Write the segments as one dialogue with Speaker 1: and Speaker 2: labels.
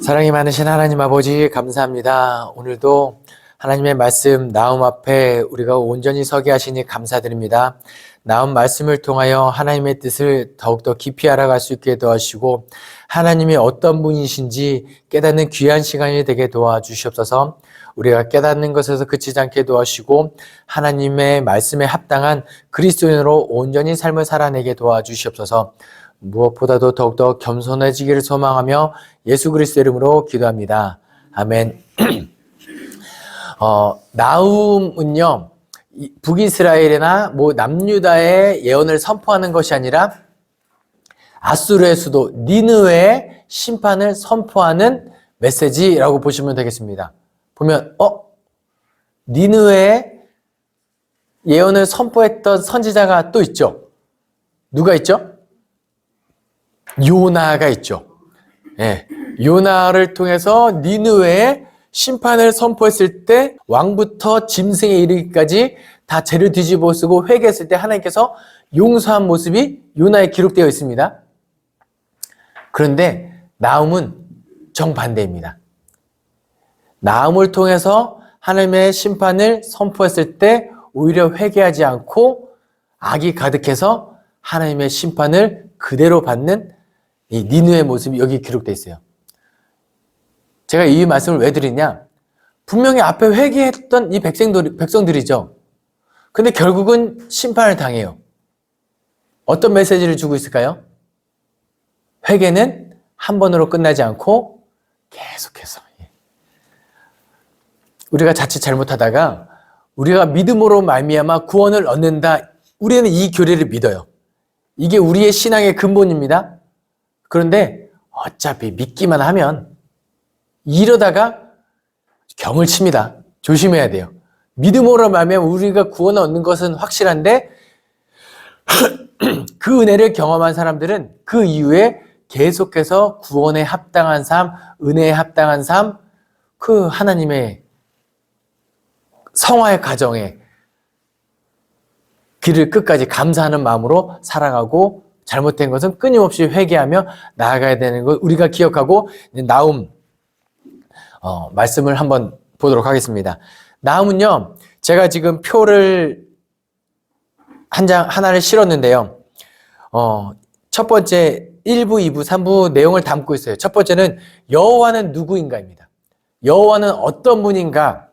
Speaker 1: 사랑이 많으신 하나님 아버지 감사합니다. 오늘도 하나님의 말씀 나움 앞에 우리가 온전히 서게 하시니 감사드립니다. 나움 말씀을 통하여 하나님의 뜻을 더욱더 깊이 알아갈 수 있게 도와주시고 하나님이 어떤 분이신지 깨닫는 귀한 시간이 되게 도와주시옵소서. 우리가 깨닫는 것에서 그치지 않게 도와주시고 하나님의 말씀에 합당한 그리스도인으로 온전히 삶을 살아내게 도와주시옵소서. 무엇보다도 더욱더 겸손해지기를 소망하며 예수 그리스도 이름으로 기도합니다. 아멘. 나움은요, 북이스라엘이나 남유다의 예언을 선포하는 것이 아니라 아수르의 수도 니느웨의 심판을 선포하는 메시지라고 보시면 되겠습니다. 보면 니느웨의 예언을 선포했던 선지자가 또 있죠. 누가 있죠? 요나가 있죠. 예, 요나를 통해서 니느웨의 심판을 선포했을 때 왕부터 짐승에 이르기까지 다 죄를 뒤집어 쓰고 회개했을 때 하나님께서 용서한 모습이 요나에 기록되어 있습니다. 그런데 나움은 정반대입니다. 나움을 통해서 하나님의 심판을 선포했을 때 오히려 회개하지 않고 악이 가득해서 하나님의 심판을 그대로 받는 이 니느웨의 모습이 여기 기록되어 있어요. 제가 이 말씀을 왜 드리냐? 분명히 앞에 회개했던 이 백성들이죠. 근데 결국은 심판을 당해요. 어떤 메시지를 주고 있을까요? 회개는 한 번으로 끝나지 않고 계속해서. 우리가 자칫 잘못하다가 우리가 믿음으로 말미암아 구원을 얻는다. 우리는 이 교리를 믿어요. 이게 우리의 신앙의 근본입니다. 그런데 어차피 믿기만 하면 이러다가 경을 칩니다. 조심해야 돼요. 믿음으로 말미암아 우리가 구원을 얻는 것은 확실한데 그 은혜를 경험한 사람들은 그 이후에 계속해서 구원에 합당한 삶, 은혜에 합당한 삶, 그 하나님의 성화의 가정에 길을 끝까지 감사하는 마음으로 살아가고 잘못된 것은 끊임없이 회개하며 나아가야 되는 것 우리가 기억하고 나움 말씀을 한번 보도록 하겠습니다. 나움은요, 제가 지금 표를 하나를 실었는데요. 첫 번째 1부, 2부, 3부 내용을 담고 있어요. 첫 번째는 여호와는 누구인가입니다. 여호와는 어떤 분인가?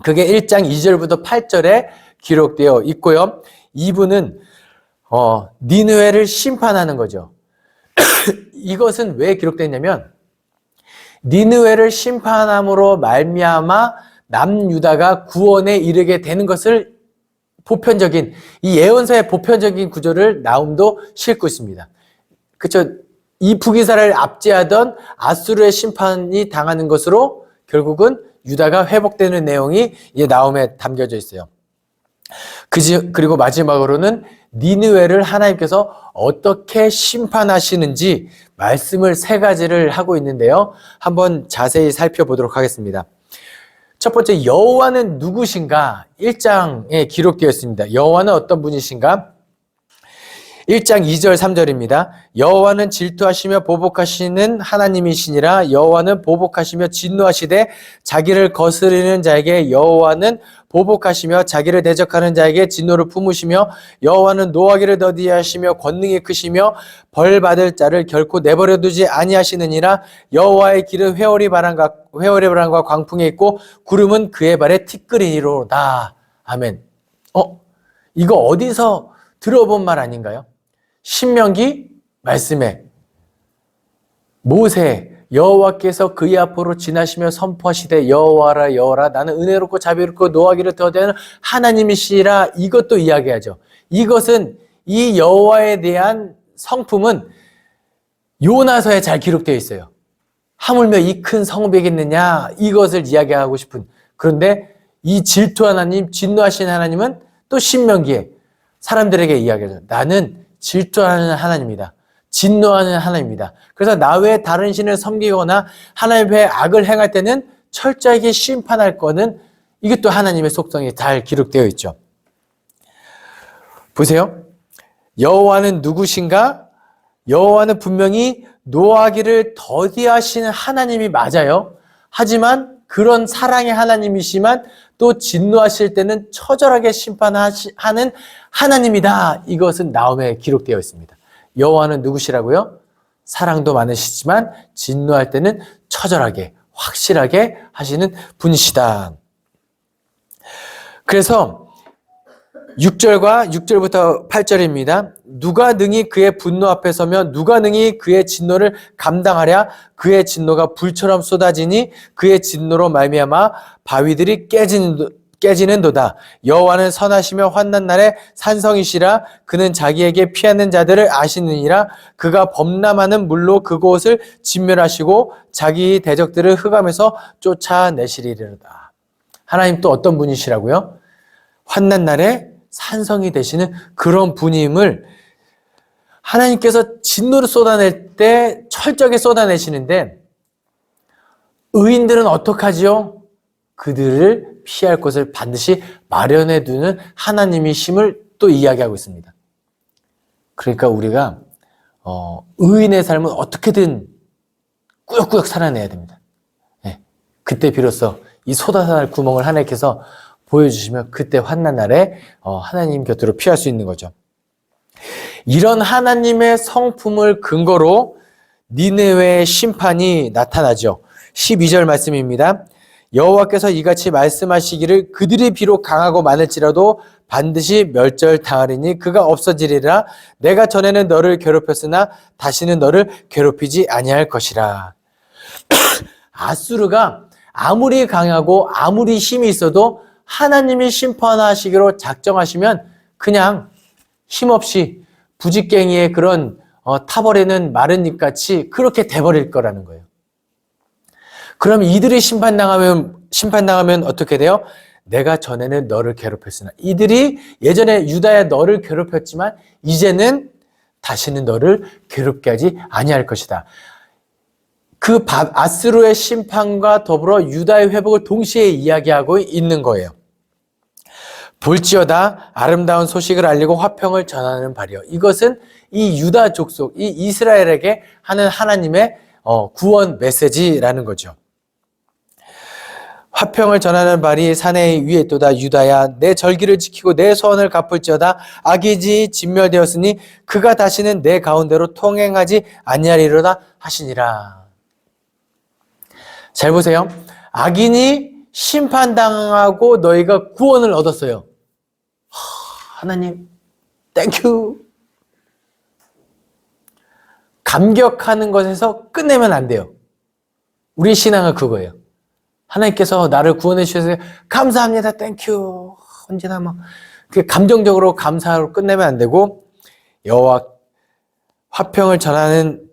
Speaker 1: 그게 1장 2절부터 8절에 기록되어 있고요. 2부는 니느웨를 심판하는 거죠. 이것은 왜 기록됐냐면 니느웨를 심판함으로 말미암아 남유다가 구원에 이르게 되는 것을 보편적인 이 예언서의 보편적인 구조를 나움도 싣고 있습니다. 그렇죠? 이 북이스라엘을 압제하던 아수르의 심판이 당하는 것으로 결국은 유다가 회복되는 내용이 이 나움에 담겨져 있어요. 그리고 마지막으로는 니느웨를 하나님께서 어떻게 심판하시는지 말씀을 세 가지를 하고 있는데요. 한번 자세히 살펴보도록 하겠습니다. 첫 번째, 여호와는 누구신가? 1장에 기록되어 있습니다. 여호와는 어떤 분이신가? 1장 2절 3절입니다. 여호와는 질투하시며 보복하시는 하나님이시니라. 여호와는 보복하시며 진노하시되 자기를 거스르는 자에게 여호와는 보복하시며 자기를 대적하는 자에게 진노를 품으시며 여호와는 노하기를 더디하시며 권능이 크시며 벌 받을 자를 결코 내버려 두지 아니하시느니라. 여호와의 길은 회오리 바람과 광풍에 있고 구름은 그의 발에 티끌이니로다. 아멘. 이거 어디서 들어본 말 아닌가요? 신명기 말씀에 모세 여호와께서 그의 앞으로 지나시며 선포하시되 여호와라 여호와라 나는 은혜롭고 자비롭고 노하기를 더디하는 하나님이시라. 이것도 이야기하죠. 이것은 이 여호와에 대한 성품은 요나서에 잘 기록되어 있어요. 하물며 이 큰 성읍이겠느냐 이것을 이야기하고 싶은. 그런데 이 질투 하나님, 진노하신 하나님은 또 신명기에 사람들에게 이야기하죠. 나는 질투하는 하나님이다. 진노하는 하나님이다. 그래서 나 외에 다른 신을 섬기거나 하나님 외에 악을 행할 때는 철저하게 심판할 거는 이것도 하나님의 속성이 잘 기록되어 있죠. 보세요. 여호와는 누구신가? 여호와는 분명히 노하기를 더디하시는 하나님이 맞아요. 하지만 그런 사랑의 하나님이시만 또 진노하실 때는 처절하게 심판하는 하나님이다. 이것은 나홈에 기록되어 있습니다. 여호와는 누구시라고요? 사랑도 많으시지만 진노할 때는 처절하게 확실하게 하시는 분이시다. 그래서 6절부터 8절입니다. 누가 능히 그의 분노 앞에 서며 누가 능히 그의 진노를 감당하랴. 그의 진노가 불처럼 쏟아지니 그의 진노로 말미암아 바위들이 깨지는도다. 여호와는 선하시며 환난 날에 산성이시라. 그는 자기에게 피하는 자들을 아시느니라. 그가 범람하는 물로 그곳을 진멸하시고 자기 대적들을 흑암에서 쫓아내시리로다. 하나님 또 어떤 분이시라고요? 환난 날에 산성이 되시는 그런 분임을 하나님께서 진노를 쏟아낼 때 철저하게 쏟아내시는데 의인들은 어떡하지요? 그들을 피할 곳을 반드시 마련해 두는 하나님이심을 또 이야기하고 있습니다. 그러니까 우리가 의인의 삶은 어떻게든 꾸역꾸역 살아내야 됩니다. 네. 그때 비로소 이 쏟아날 구멍을 하나님께서 보여주시면 그때 환난 날에 하나님 곁으로 피할 수 있는 거죠. 이런 하나님의 성품을 근거로 니느웨의 심판이 나타나죠. 12절 말씀입니다. 여호와께서 이같이 말씀하시기를 그들이 비록 강하고 많을지라도 반드시 멸절당하리니 그가 없어지리라. 내가 전에는 너를 괴롭혔으나 다시는 너를 괴롭히지 아니할 것이라. 아수르가 아무리 강하고 아무리 힘이 있어도 하나님이 심판하시기로 작정하시면 그냥 힘없이 부직갱이의 그런 타버리는 마른 잎같이 그렇게 돼버릴 거라는 거예요. 그럼 이들이 심판당하면 어떻게 돼요? 내가 전에는 너를 괴롭혔으나 이들이 예전에 유다야 너를 괴롭혔지만 이제는 다시는 너를 괴롭게 하지 아니할 것이다. 그 아스루의 심판과 더불어 유다의 회복을 동시에 이야기하고 있는 거예요. 볼지어다 아름다운 소식을 알리고 화평을 전하는 바리요. 이것은 이 유다 족속, 이 이스라엘에게 하는 하나님의 구원 메시지라는 거죠. 화평을 전하는 발이 산에 위에 있도다. 유다야 내 절기를 지키고 내 소원을 갚을지어다. 악인이 진멸되었으니 그가 다시는 내 가운데로 통행하지 아니하리로다 하시니라. 잘 보세요. 악인이 심판당하고 너희가 구원을 얻었어요. 하나님 땡큐. 감격하는 것에서 끝내면 안 돼요. 우리 신앙은 그거예요. 하나님께서 나를 구원해 주셔서 감사합니다. 땡큐. 언제나 막 감정적으로 감사로 끝내면 안 되고 여호와 화평을 전하는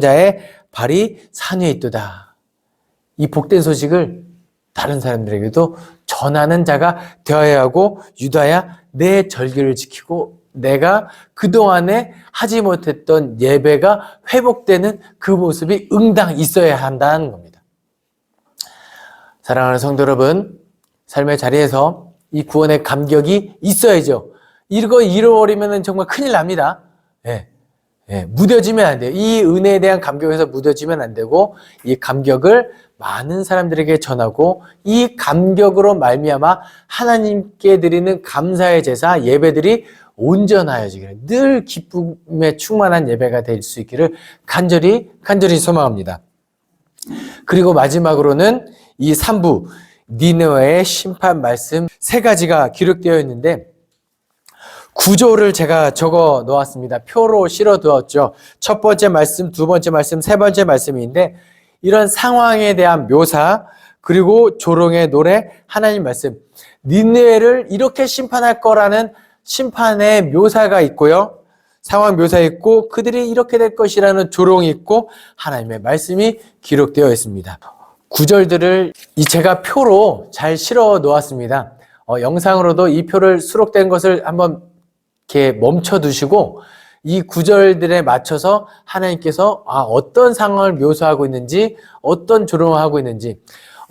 Speaker 1: 자의 발이 산 위에 있도다. 이 복된 소식을 다른 사람들에게도 전하는 자가 되어야 하고 유다야 내 절기를 지키고 내가 그동안에 하지 못했던 예배가 회복되는 그 모습이 응당 있어야 한다는 겁니다. 사랑하는 성도 여러분, 삶의 자리에서 이 구원의 감격이 있어야죠. 이거 잃어버리면 정말 큰일 납니다. 무뎌지면 안 돼요. 이 은혜에 대한 감격에서 무뎌지면 안 되고 이 감격을 많은 사람들에게 전하고 이 감격으로 말미암아 하나님께 드리는 감사의 제사 예배들이 온전하여지기를 늘 기쁨에 충만한 예배가 될 수 있기를 간절히 소망합니다. 그리고 마지막으로는 이 3부 니느웨의 심판 말씀 3가지가 기록되어 있는데 구조를 제가 적어 놓았습니다. 표로 실어 두었죠. 첫 번째 말씀, 두 번째 말씀, 세 번째 말씀인데 이런 상황에 대한 묘사 그리고 조롱의 노래, 하나님 말씀 니느웨를 이렇게 심판할 거라는 심판의 묘사가 있고요. 상황 묘사 있고 그들이 이렇게 될 것이라는 조롱이 있고 하나님의 말씀이 기록되어 있습니다. 구절들을 제가 표로 잘 실어 놓았습니다. 영상으로도 이 표를 수록된 것을 한번 이렇게 멈춰 두시고 이 구절들에 맞춰서 하나님께서 어떤 상황을 묘사하고 있는지 어떤 조롱을 하고 있는지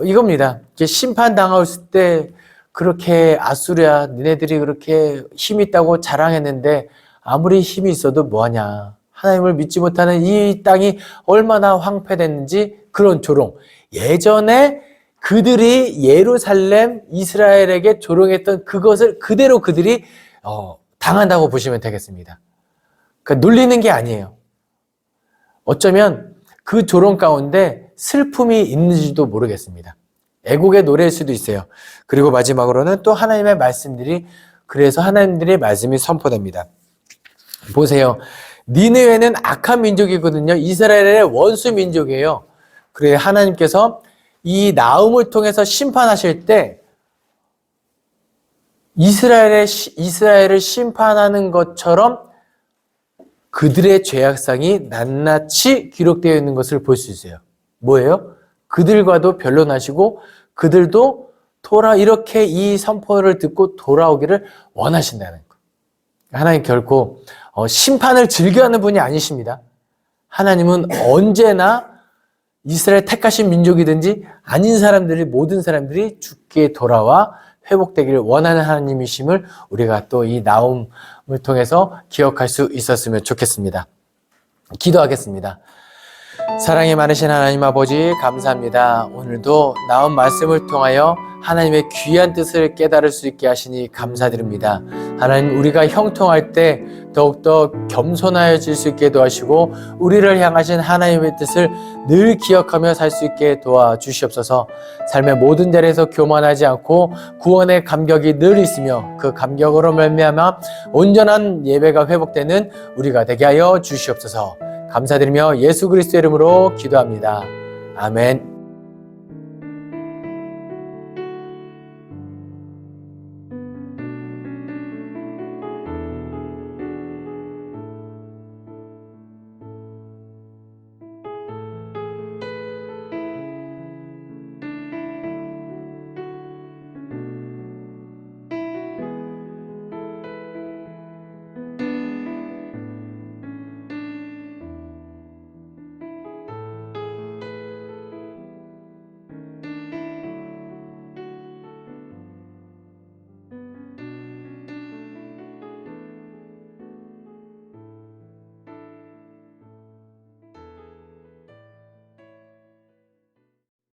Speaker 1: 이겁니다. 심판당했을 때 그렇게 아수르야 니네들이 그렇게 힘 있다고 자랑했는데 아무리 힘이 있어도 뭐하냐. 하나님을 믿지 못하는 이 땅이 얼마나 황폐됐는지 그런 조롱. 예전에 그들이 예루살렘 이스라엘에게 조롱했던 그것을 그대로 그들이 당한다고 보시면 되겠습니다. 그러니까 놀리는 게 아니에요. 어쩌면 그 조롱 가운데 슬픔이 있는지도 모르겠습니다. 애곡의 노래일 수도 있어요. 그리고 마지막으로는 또 하나님의 말씀들이, 그래서 하나님들의 말씀이 선포됩니다. 보세요. 니느웨는 악한 민족이거든요. 이스라엘의 원수 민족이에요. 그래 하나님께서 이 나훔을 통해서 심판하실 때 이스라엘을 심판하는 것처럼 그들의 죄악상이 낱낱이 기록되어 있는 것을 볼 수 있어요. 뭐예요? 그들과도 변론하시고 그들도 이렇게 이 선포를 듣고 돌아오기를 원하신다는 것. 하나님 결코 심판을 즐겨하는 분이 아니십니다. 하나님은 언제나 이스라엘 택하신 민족이든지 아닌 사람들이, 모든 사람들이 죽게 돌아와 회복되기를 원하는 하나님이심을 우리가 또 이 나훔을 통해서 기억할 수 있었으면 좋겠습니다. 기도하겠습니다. 사랑이 많으신 하나님 아버지 감사합니다. 오늘도 나온 말씀을 통하여 하나님의 귀한 뜻을 깨달을 수 있게 하시니 감사드립니다. 하나님, 우리가 형통할 때 더욱더 겸손하여질 수 있게 도와주시고 우리를 향하신 하나님의 뜻을 늘 기억하며 살 수 있게 도와주시옵소서. 삶의 모든 자리에서 교만하지 않고 구원의 감격이 늘 있으며 그 감격으로 말미암아 온전한 예배가 회복되는 우리가 되게 하여 주시옵소서. 감사드리며 예수 그리스도의 이름으로 기도합니다. 아멘.